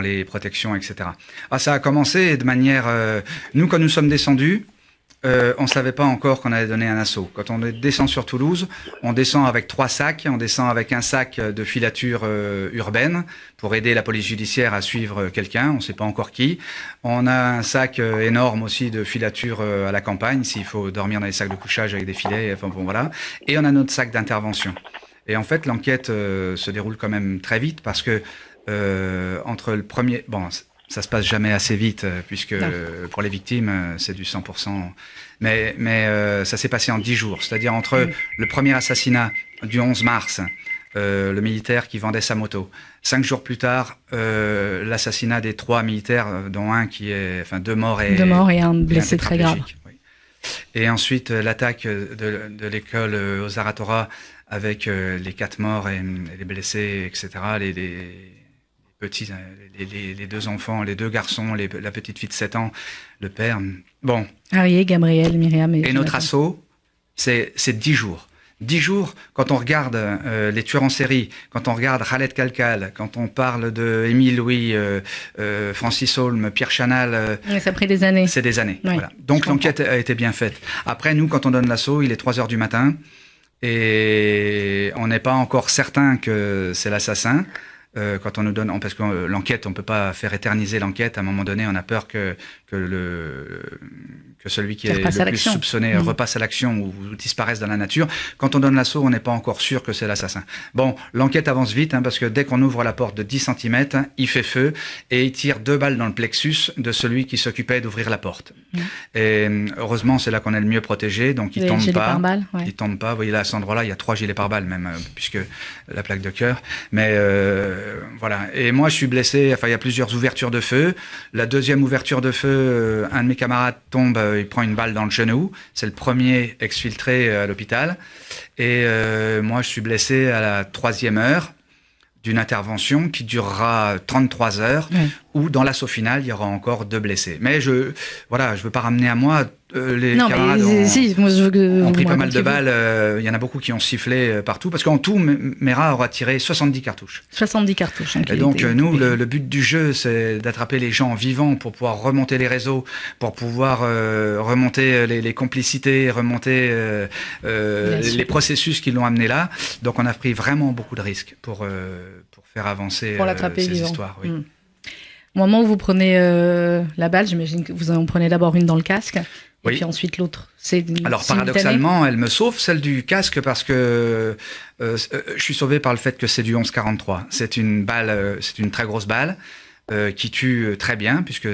les protections, etc. Ça a commencé de manière... nous, quand nous sommes descendus, on ne savait pas encore qu'on allait donner un assaut. Quand on descend sur Toulouse, on descend avec 3 sacs. On descend avec un sac de filature urbaine pour aider la police judiciaire à suivre quelqu'un. On ne sait pas encore qui. On a un sac énorme aussi de filature à la campagne, s'il faut dormir dans les sacs de couchage avec des filets. Enfin, bon, voilà. Et on a notre sac d'intervention. Et en fait, l'enquête se déroule quand même très vite parce que entre le premier... Bon, ça se passe jamais assez vite puisque pour les victimes, c'est du 100%. Mais ça s'est passé en 10 jours. C'est-à-dire entre le premier assassinat du 11 mars, le militaire qui vendait sa moto. 5 jours plus tard, l'assassinat des 3 militaires, dont un qui est... Enfin, 2 morts et un blessé très grave. Oui. Et ensuite, l'attaque de l'école aux Zaratora avec les 4 morts et les blessés, etc. Les petits, les 2 enfants, les 2 garçons, la petite fille de 7 ans, le père. Bon. Arié, Gabriel, Myriam et notre assaut, c'est 10 jours. 10 jours, quand on regarde les tueurs en série, quand on regarde Khaled Kalkal, quand on parle de Émile Louis, Francis Holm, Pierre Chanal... ça a pris des années. C'est des années, oui, voilà. Donc l'enquête a été bien faite. Après, nous, quand on donne l'assaut, il est 3h du matin et on n'est pas encore certain que c'est l'assassin. Quand on nous donne... Parce que l'enquête, on ne peut pas faire éterniser l'enquête. À un moment donné, on a peur que celui qui est le plus soupçonné repasse à l'action ou disparaisse dans la nature. Quand on donne l'assaut, on n'est pas encore sûr que c'est l'assassin. Bon, l'enquête avance vite, parce que dès qu'on ouvre la porte de 10 cm, il fait feu et il tire 2 balles dans le plexus de celui qui s'occupait d'ouvrir la porte. Et heureusement, c'est là qu'on est le mieux protégé, donc il tombe pas. Il tombe pas. Vous voyez là, à cet endroit-là, il y a 3 gilets pare-balles même, puisque la plaque de cœur. Mais voilà. Et moi, je suis blessé. Enfin, il y a plusieurs ouvertures de feu. La deuxième ouverture de feu, un de mes camarades tombe. Il prend une balle dans le genou. C'est le premier exfiltré à l'hôpital. Et moi, je suis blessé à la 3e heure d'une intervention qui durera 33 heures, où dans l'assaut final, il y aura encore 2 blessés. Mais je veux pas ramener à moi les camarades ont pris pas mal de balles. Il y en a beaucoup qui ont sifflé partout, parce qu'en tout, Mera aura tiré 70 cartouches. 70 cartouches. Et donc, nous, le but du jeu, c'est d'attraper les gens vivants pour pouvoir remonter les réseaux, pour pouvoir remonter les complicités, remonter les processus qui l'ont amené là. Donc, on a pris vraiment beaucoup de risques pour faire avancer ces histoires. Oui. Au moment où vous prenez la balle, j'imagine que vous en prenez d'abord une dans le casque, et puis ensuite l'autre. Alors paradoxalement, elle me sauve, celle du casque, parce que je suis sauvé par le fait que c'est du 11-43. C'est une balle, c'est une très grosse balle. Qui tue très bien, puisque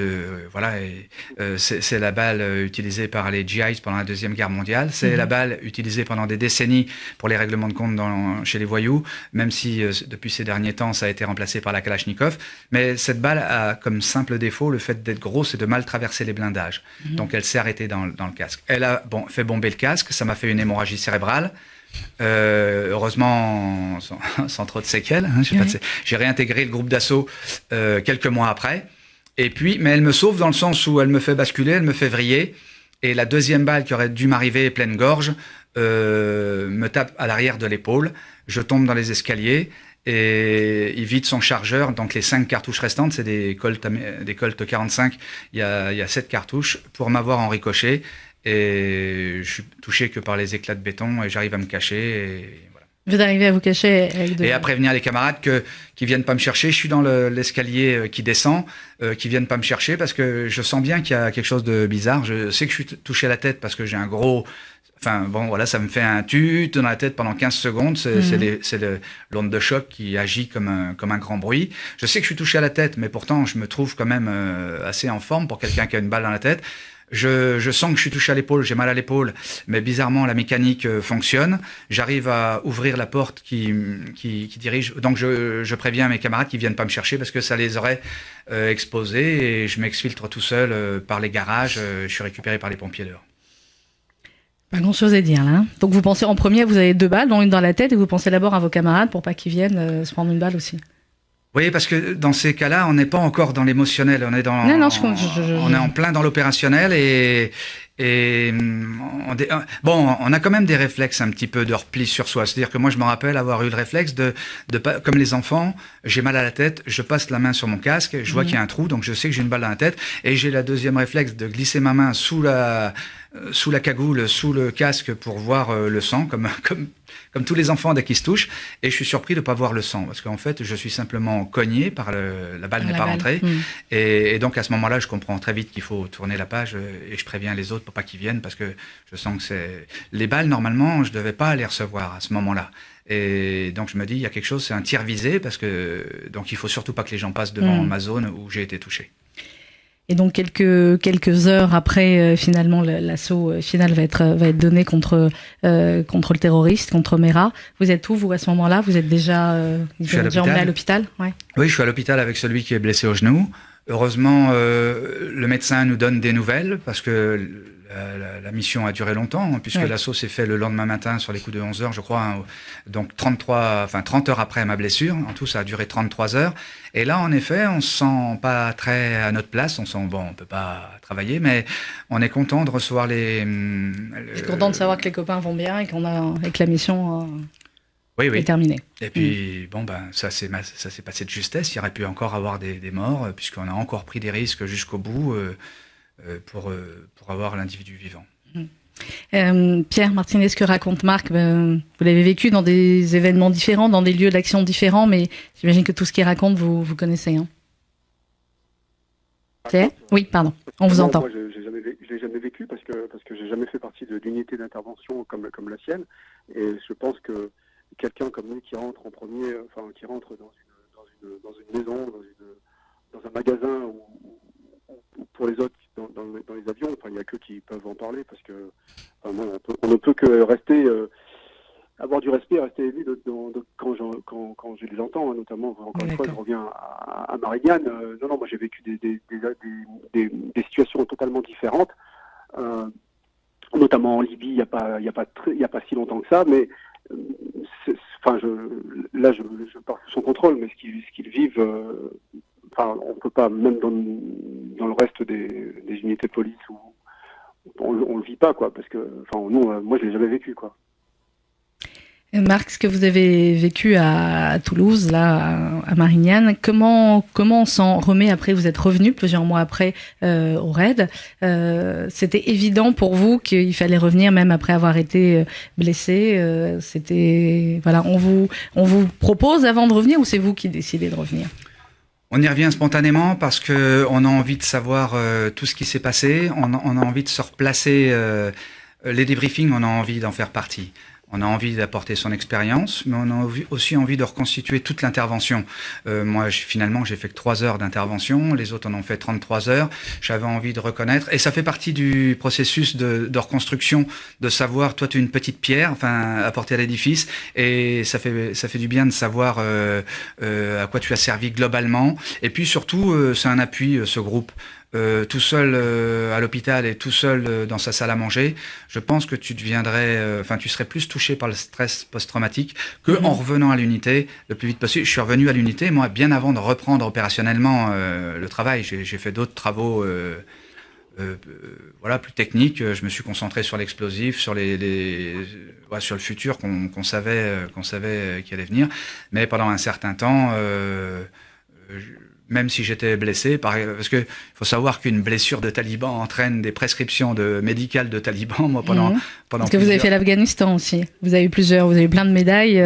c'est la balle utilisée par les GIs pendant la Deuxième Guerre mondiale. C'est la balle utilisée pendant des décennies pour les règlements de compte chez les voyous, même si depuis ces derniers temps, ça a été remplacé par la Kalachnikov. Mais cette balle a comme simple défaut le fait d'être grosse et de mal traverser les blindages. Donc elle s'est arrêtée dans le casque. Elle a fait bomber le casque, ça m'a fait une hémorragie cérébrale. Heureusement sans trop de séquelles, j'ai réintégré le groupe d'assaut quelques mois après, et puis mais elle me sauve dans le sens où elle me fait basculer, elle me fait vriller, et la deuxième balle qui aurait dû m'arriver pleine gorge me tape à l'arrière de l'épaule, je tombe dans les escaliers et il vide son chargeur. Donc les 5 cartouches restantes, c'est des Colt 45, il y a 7 cartouches pour m'avoir en ricochet. Et je suis touché que par les éclats de béton et j'arrive à me cacher. Et voilà. Vous arrivez à vous cacher avec et à prévenir les camarades qui viennent pas me chercher. Je suis dans l'escalier qui descend, qui viennent pas me chercher parce que je sens bien qu'il y a quelque chose de bizarre. Je sais que je suis touché à la tête parce que j'ai un gros... Enfin bon, voilà, ça me fait un tut dans la tête pendant 15 secondes. C'est l'onde de choc qui agit comme un grand bruit. Je sais que je suis touché à la tête, mais pourtant je me trouve quand même assez en forme pour quelqu'un qui a une balle dans la tête. Je sens que je suis touché à l'épaule, j'ai mal à l'épaule, mais bizarrement la mécanique fonctionne. J'arrive à ouvrir la porte qui dirige. Donc je préviens mes camarades qui viennent pas me chercher parce que ça les aurait exposés et je m'exfiltre tout seul par les garages. Je suis récupéré par les pompiers dehors. Pas grand chose à dire là. Donc vous pensez en premier, vous avez 2 balles, dont une dans la tête, et vous pensez d'abord à vos camarades pour pas qu'ils viennent se prendre une balle aussi. Oui, parce que dans ces cas-là, on n'est pas encore dans l'émotionnel, on est dans, on est en plein dans l'opérationnel et on a quand même des réflexes un petit peu de repli sur soi. C'est-à-dire que moi, je me rappelle avoir eu le réflexe de pas, comme les enfants, j'ai mal à la tête, je passe la main sur mon casque, je vois qu'il y a un trou, donc je sais que j'ai une balle dans la tête, et j'ai la deuxième réflexe de glisser ma main sous la cagoule, sous le casque pour voir le sang, comme tous les enfants dès qu'ils se touchent, et je suis surpris de ne pas voir le sang, parce qu'en fait, je suis simplement cogné par la balle n'est pas rentrée, et donc à ce moment-là, je comprends très vite qu'il faut tourner la page, et je préviens les autres pour pas qu'ils viennent, parce que je sens que les balles, normalement, je devais pas les recevoir à ce moment-là. Et donc je me dis, il y a quelque chose, c'est un tir visé, parce que donc il faut surtout pas que les gens passent devant ma zone où j'ai été touché. Et donc quelques heures après, finalement, l'assaut final va être donné contre le terroriste, contre Merah. Vous êtes où, vous, à ce moment-là? Vous êtes déjà emmené à l'hôpital? Ouais. Oui, je suis à l'hôpital avec celui qui est blessé au genou. Heureusement, le médecin nous donne des nouvelles, parce que la mission a duré longtemps, puisque l'assaut s'est fait le lendemain matin sur les coups de 11 heures, je crois. Hein, donc 30 heures après ma blessure. En tout, ça a duré 33 heures. Et là, en effet, on se sent pas très à notre place. On sent, bon, on peut pas travailler, mais on est content de recevoir Je suis content de savoir que les copains vont bien et que la mission est terminée. Et puis, bon, ça s'est passé de justesse. Il y aurait pu encore avoir des morts, puisqu'on a encore pris des risques jusqu'au bout, pour avoir l'individu vivant. Pierre Martinez, ce que raconte Marc, vous l'avez vécu dans des événements différents, dans des lieux d'action différents, mais j'imagine que tout ce qu'il raconte, vous connaissez. Hein. Pierre ? Oui, pardon, on vous entend. Moi, je l'ai jamais vécu parce que j'ai jamais fait partie d'unité d'intervention comme la sienne, et je pense que quelqu'un comme lui qui rentre en premier, qui rentre dans une maison, dans un magasin ou pour les autres dans les avions, il n'y a qu'eux qui peuvent en parler, parce que on ne peut que avoir du respect, rester ému quand je les entends, hein, notamment, encore une fois, je reviens à Marignane. Non, moi j'ai vécu des situations totalement différentes, notamment en Libye, il y a pas si longtemps que ça, mais je pars sous son contrôle, mais ce qu'ils vivent, on peut pas, même dans le reste des unités de police, où on le vit pas, quoi, parce que, moi je l'ai jamais vécu, quoi. Marc, ce que vous avez vécu à Toulouse, là, à Marignane, comment on s'en remet après? Vous êtes revenu plusieurs mois après au raid. C'était évident pour vous qu'il fallait revenir même après avoir été blessé. On vous propose avant de revenir, ou c'est vous qui décidez de revenir? On y revient spontanément parce que on a envie de savoir tout ce qui s'est passé. On a envie de se replacer. Les débriefings, on a envie d'en faire partie. On a envie d'apporter son expérience, mais on a aussi envie de reconstituer toute l'intervention. Moi, finalement, j'ai fait que 3 heures d'intervention. Les autres en ont fait 33 heures. J'avais envie de reconnaître. Et ça fait partie du processus de reconstruction, de savoir, toi, tu es une petite pierre, apporter à l'édifice. Et ça fait du bien de savoir à quoi tu as servi globalement. Et puis, surtout, c'est un appui, ce groupe. Tout seul à l'hôpital et tout seul dans sa salle à manger, je pense que tu serais plus touché par le stress post-traumatique que en revenant à l'unité le plus vite possible. Je suis revenu à l'unité, moi, bien avant de reprendre opérationnellement le travail. J'ai fait d'autres travaux plus techniques. Je me suis concentré sur l'explosif, sur sur le futur qu'on savait qu'il allait venir. Mais pendant un certain temps, même si j'étais blessé, parce que faut savoir qu'une blessure de taliban entraîne des prescriptions médicales de talibans. Moi, pendant parce que vous avez fait l'Afghanistan aussi. Vous avez eu plein de médailles.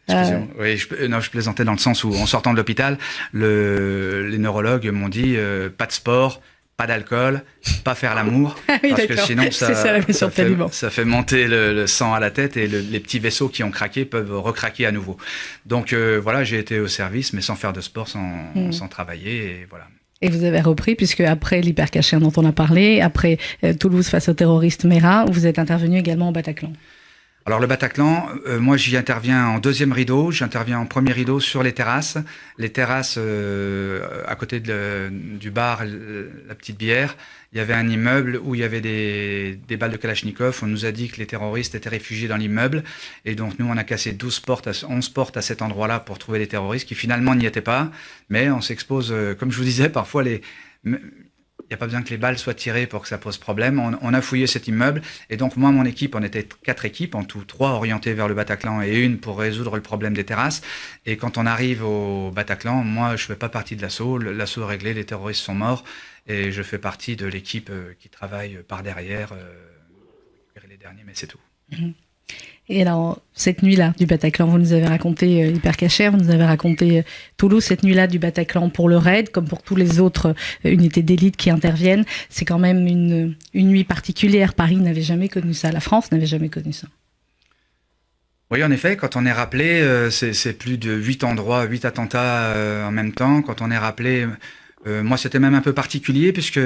Oui, je plaisantais dans le sens où, en sortant de l'hôpital, les neurologues m'ont dit pas de sport, pas d'alcool, pas faire l'amour, parce que sinon ça fait monter le sang à la tête, et les petits vaisseaux qui ont craqué peuvent recraquer à nouveau. Donc j'ai été au service, mais sans faire de sport, sans travailler, et voilà. Et vous avez repris, puisque après l'hypercacher dont on a parlé, après Toulouse face au terroriste Merah, vous êtes intervenu également au Bataclan. Alors le Bataclan, moi j'y interviens en deuxième rideau, j'interviens en premier rideau sur les terrasses. Les terrasses à côté du bar, la petite bière, il y avait un immeuble où il y avait des balles de Kalachnikov. On nous a dit que les terroristes étaient réfugiés dans l'immeuble, et donc nous on a cassé 11 portes à cet endroit-là pour trouver les terroristes qui finalement n'y étaient pas. Mais on s'expose, comme je vous disais, parfois il n'y a pas besoin que les balles soient tirées pour que ça pose problème. On a fouillé cet immeuble, et donc moi, mon équipe, on était 4 équipes, en tout 3 orientées vers le Bataclan et 1 pour résoudre le problème des terrasses. Et quand on arrive au Bataclan, moi, je ne fais pas partie de l'assaut. L'assaut est réglé, les terroristes sont morts, et je fais partie de l'équipe qui travaille par derrière, les derniers, mais c'est tout. Et alors, cette nuit-là du Bataclan, vous nous avez raconté Hypercacher, vous nous avez raconté Toulouse, cette nuit-là du Bataclan pour le raid, comme pour tous les autres unités d'élite qui interviennent, c'est quand même une nuit particulière. Paris n'avait jamais connu ça, la France n'avait jamais connu ça. Oui, en effet, quand on est rappelé, c'est plus de 8 endroits, 8 attentats en même temps. Quand on est rappelé, moi c'était même un peu particulier puisque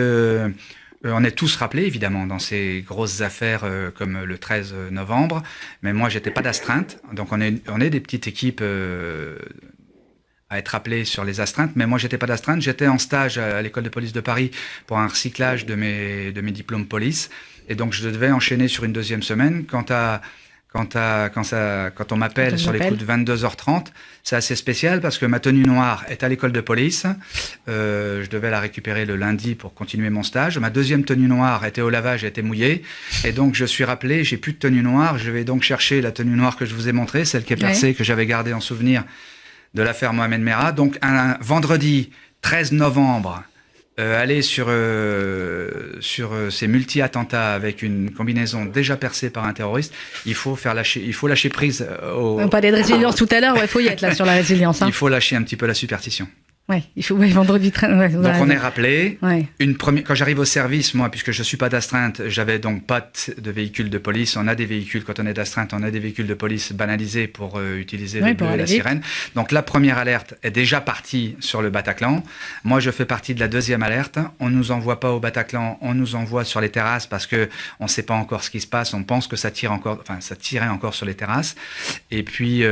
on est tous rappelés évidemment dans ces grosses affaires comme le 13 novembre. Mais moi j'étais pas d'astreinte, donc on est des petites équipes à être rappelés sur les astreintes. Mais moi j'étais pas d'astreinte, j'étais en stage à l'école de police de Paris pour un recyclage de mes diplômes police, et donc je devais enchaîner sur une deuxième semaine. Quand on m'appelle sur les coups de 22h30, c'est assez spécial parce que ma tenue noire est à l'école de police. Je devais la récupérer le lundi pour continuer mon stage. Ma deuxième tenue noire était au lavage, était mouillée. Et donc, je suis rappelé, j'ai plus de tenue noire. Je vais donc chercher la tenue noire que je vous ai montrée, celle qui est percée, que j'avais gardée en souvenir de l'affaire Mohamed Merah. Donc, un vendredi 13 novembre, aller sur ces multi-attentats avec une combinaison déjà percée par un terroriste, il faut lâcher prise On parlait de résilience tout à l'heure, il faut y être là sur la résilience. Il faut lâcher un petit peu la superstition. Ouais, il faut vendredi 13. Donc on est rappelé. Quand j'arrive au service, moi, puisque je suis pas d'astreinte, j'avais donc pas de véhicule de police. On a des véhicules quand on est d'astreinte, on a des véhicules de police banalisés pour utiliser le bleu et la sirène. Donc la première alerte est déjà partie sur le Bataclan. Moi, je fais partie de la deuxième alerte. On nous envoie pas au Bataclan, on nous envoie sur les terrasses parce que on sait pas encore ce qui se passe. On pense que ça tirait encore sur les terrasses. Et puis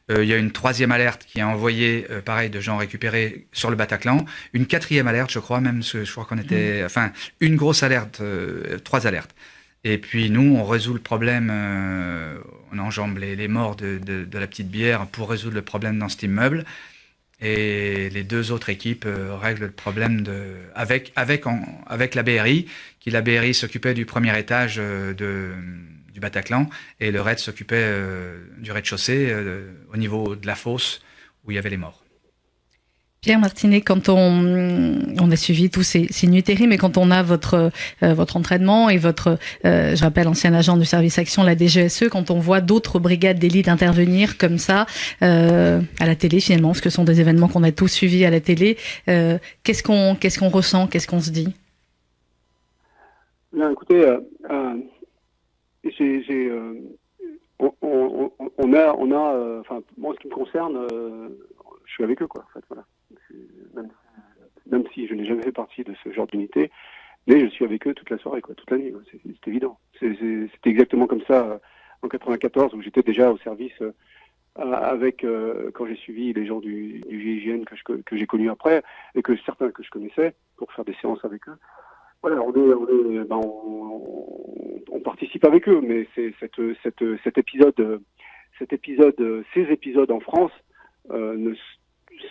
il y a une troisième alerte qui est envoyée, pareil, de gens récupérés sur le Bataclan. Une quatrième alerte, je crois, même, je crois qu'on était... Enfin, une grosse alerte, 3 alertes. Et puis, nous, on résout le problème, on enjambe les morts de la petite bière pour résoudre le problème dans cet immeuble. Et les 2 autres équipes règlent le problème avec la BRI, qui la BRI s'occupait du premier étage du Bataclan, et le RAID s'occupait du rez-de-chaussée au niveau de la fosse où il y avait les morts. Pierre Martinet, quand on a suivi tous ces nuits terribles, mais quand on a votre entraînement et je rappelle, ancien agent du service action, la DGSE, quand on voit d'autres brigades d'élite intervenir comme ça à la télé finalement, parce que ce sont des événements qu'on a tous suivis à la télé, qu'est-ce qu'on ressent, qu'est-ce qu'on se dit? Bien, écoutez, enfin, moi, en ce qui me concerne, je suis avec eux, quoi, en fait, voilà. Même si je n'ai jamais fait partie de ce genre d'unité, mais je suis avec eux toute la soirée, quoi, toute la nuit, quoi. C'est évident. C'était exactement comme ça en 94, où j'étais déjà au service quand j'ai suivi les gens du GIGN que j'ai connus après, et que certains que je connaissais, pour faire des séances avec eux. Voilà, on participe avec eux, mais c'est ces épisodes en France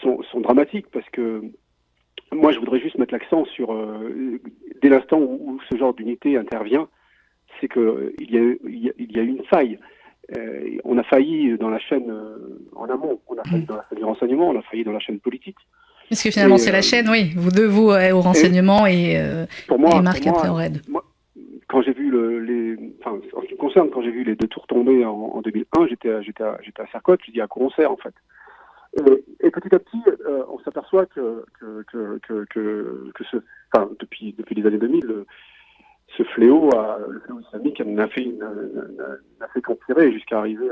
sont dramatiques, parce que moi je voudrais juste mettre l'accent sur dès l'instant où ce genre d'unité intervient, c'est que il y a une faille. On a failli dans la chaîne en amont, on a failli dans la chaîne du renseignement, on a failli dans la chaîne politique. Parce que finalement, c'est la chaîne, oui. Vous deux, vous, au renseignement et Marc après au RAID. Moi, quand j'ai vu en ce qui me concerne, quand j'ai vu les 2 tours tomber en 2001, j'étais à Sercotte, je dis à quoi on sert, en fait. Et petit à petit, on s'aperçoit depuis les années 2000, ce fléau, le fléau islamique n'a fait qu'empirer jusqu'à arriver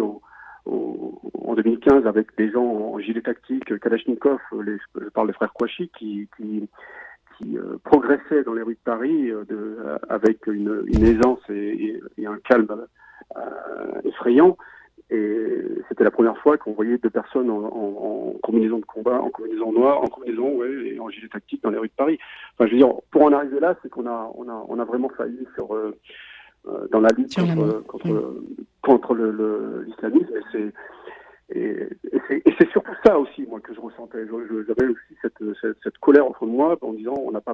en 2015 avec des gens en gilet tactique, Kalachnikov, je parle des frères Kouachi, qui progressaient dans les rues de Paris avec une aisance et un calme effrayant. Et c'était la première fois qu'on voyait 2 personnes en combinaison de combat, en combinaison noire, et en gilet tactique dans les rues de Paris. Enfin, je veux dire, pour en arriver là, c'est qu'on a vraiment failli dans la lutte contre l'islamisme, et c'est surtout ça aussi, moi, que je ressentais. J'avais aussi cette colère au fond de moi en disant on prend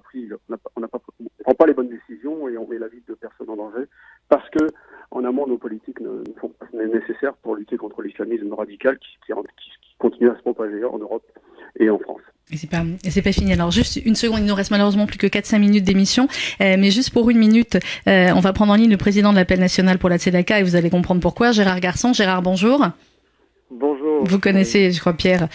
pas les bonnes décisions et on met la vie de personnes en danger parce que en amont nos politiques ne font pas ce nécessaire pour lutter contre l'islamisme radical qui continue à se propager en Europe et en France. Et c'est pas fini. Alors juste une seconde, il nous reste malheureusement plus que 4-5 minutes d'émission, mais juste pour 1 minute, on va prendre en ligne le président de l'appel national pour la Tzedaka et vous allez comprendre pourquoi. Gérard Garçon. Gérard, bonjour. Bonjour. Vous connaissez, je crois, Pierre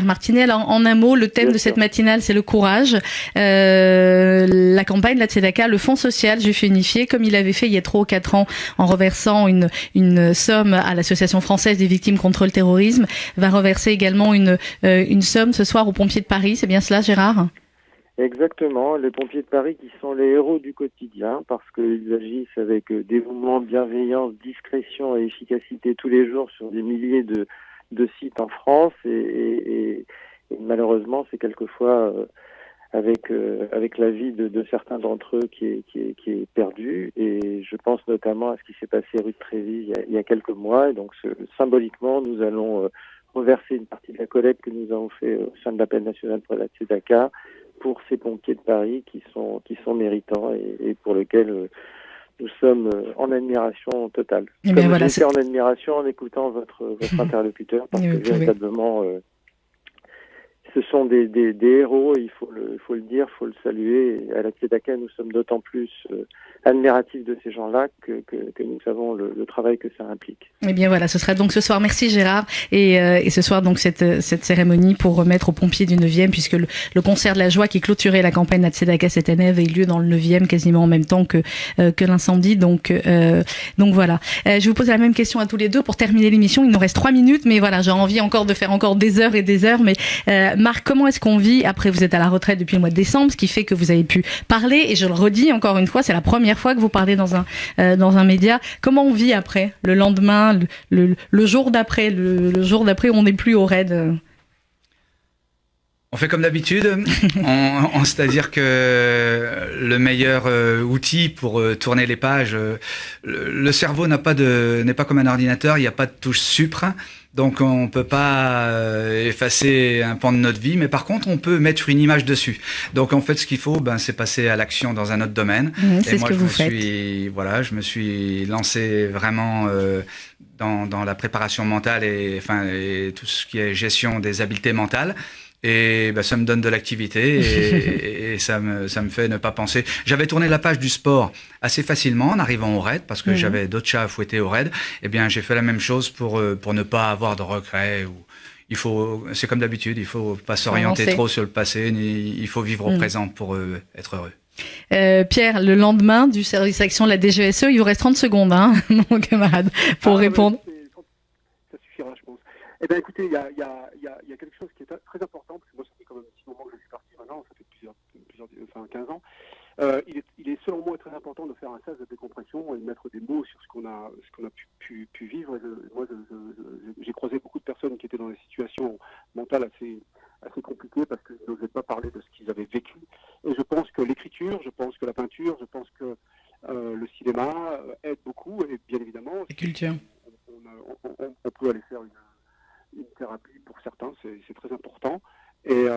Martinet. Alors, en un mot, le thème de cette matinale, c'est le courage. La campagne, la Tzedaka, le Fonds social juif unifié, comme il avait fait il y a 3 ou 4 ans, en reversant une somme à l'Association française des victimes contre le terrorisme, va reverser également une somme ce soir aux pompiers de Paris. C'est bien cela, Gérard? Exactement, les pompiers de Paris qui sont les héros du quotidien parce qu'ils agissent avec dévouement, bienveillance, discrétion et efficacité tous les jours sur des milliers de sites en France et malheureusement c'est quelquefois avec la vie de certains d'entre eux qui est perdue et je pense notamment à ce qui s'est passé rue de Trévise il y a quelques mois et donc symboliquement nous allons reverser une partie de la collecte que nous avons fait au sein de l'appel national pour la Tzedaka pour ces pompiers de Paris qui sont méritants et pour lesquels nous sommes en admiration totale. Et bien voilà, j'étais en admiration en écoutant votre interlocuteur parce que véritablement ce sont des héros, il faut le dire, il faut le saluer. Et à la Tzedaka, nous sommes d'autant plus admiratifs de ces gens-là que nous savons le travail que ça implique. Et bien voilà, ce sera donc ce soir. Merci Gérard. Et ce soir donc cette cérémonie pour remettre aux pompiers du 9e, puisque le concert de la joie qui clôturait la campagne de la Tzedaka cette année avait eu lieu dans le 9e quasiment en même temps que l'incendie. Donc voilà. Je vous pose la même question à tous les deux pour terminer l'émission. Il nous reste 3 minutes, mais voilà, j'ai envie encore de faire encore des heures et des heures. Mais Marc, comment est-ce qu'on vit après? Vous êtes à la retraite depuis le mois de décembre, ce qui fait que vous avez pu parler. Et je le redis encore une fois, c'est la première fois que vous parlez dans un média. Comment on vit après, le lendemain, le jour d'après, le jour d'après où on n'est plus au raid? On fait comme d'habitude, c'est-à-dire que le meilleur outil pour tourner les pages, le cerveau n'est pas comme un ordinateur, il n'y a pas de touche supre, donc on peut pas effacer un pan de notre vie, mais par contre on peut mettre une image dessus. Donc en fait ce qu'il faut, c'est passer à l'action dans un autre domaine. Et moi je me suis lancé vraiment dans la préparation mentale et tout ce qui est gestion des habiletés mentales. Et ça me donne de l'activité et ça me fait ne pas penser. J'avais tourné la page du sport assez facilement en arrivant au raid parce que j'avais d'autres chats à fouetter au raid. Eh bien, j'ai fait la même chose pour ne pas avoir de regrets. C'est comme d'habitude, il faut pas s'orienter trop sur le passé, il faut vivre au présent pour être heureux. Pierre, le lendemain du service action de la DGSE, il vous reste 30 secondes, mon camarade, pour répondre. Ça suffira, je pense. Eh bien, écoutez, il y a quelque chose qui est très important, parce que moi, ça fait quand même un petit moment que je suis parti maintenant, ça fait 15 ans. Il est selon moi très important de faire un sas de décompression et de mettre des mots sur ce qu'on a pu vivre. Moi, j'ai croisé beaucoup de personnes qui étaient dans des situations mentales assez compliquées parce qu'ils n'osaient pas parler de ce qu'ils avaient vécu. Et je pense que l'écriture, je pense que la peinture, je pense que le cinéma aide beaucoup. Et bien évidemment, la culture. On peut aller faire une thérapie pour certains, c'est très important. Et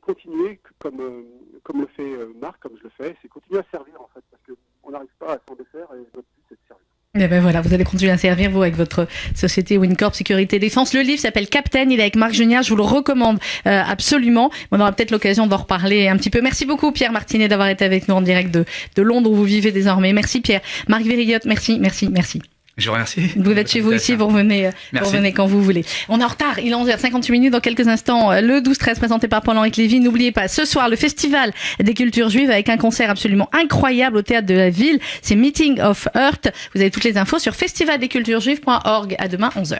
continuer, comme le fait Marc, comme je le fais, c'est continuer à servir en fait, parce qu'on n'arrive pas à s'en défaire et notre but c'est de servir. Et ben voilà, vous allez continuer à servir, vous, avec votre société Wincorp Sécurité Défense. Le livre s'appelle Captain, il est avec Marc Juniard, je vous le recommande absolument. On aura peut-être l'occasion d'en reparler un petit peu. Merci beaucoup Pierre Martinet d'avoir été avec nous en direct de Londres où vous vivez désormais. Merci Pierre. Marc Viriot, merci. Je vous remercie. Vous êtes chez vous ici, vous revenez quand vous voulez. On est en retard, il est 11h58 dans quelques instants. Le 12-13 présenté par Paul-Henri Lévy. N'oubliez pas, ce soir, le Festival des cultures juives avec un concert absolument incroyable au Théâtre de la Ville. C'est Meeting of Earth. Vous avez toutes les infos sur festivaldesculturesjuives.org. À demain, 11h.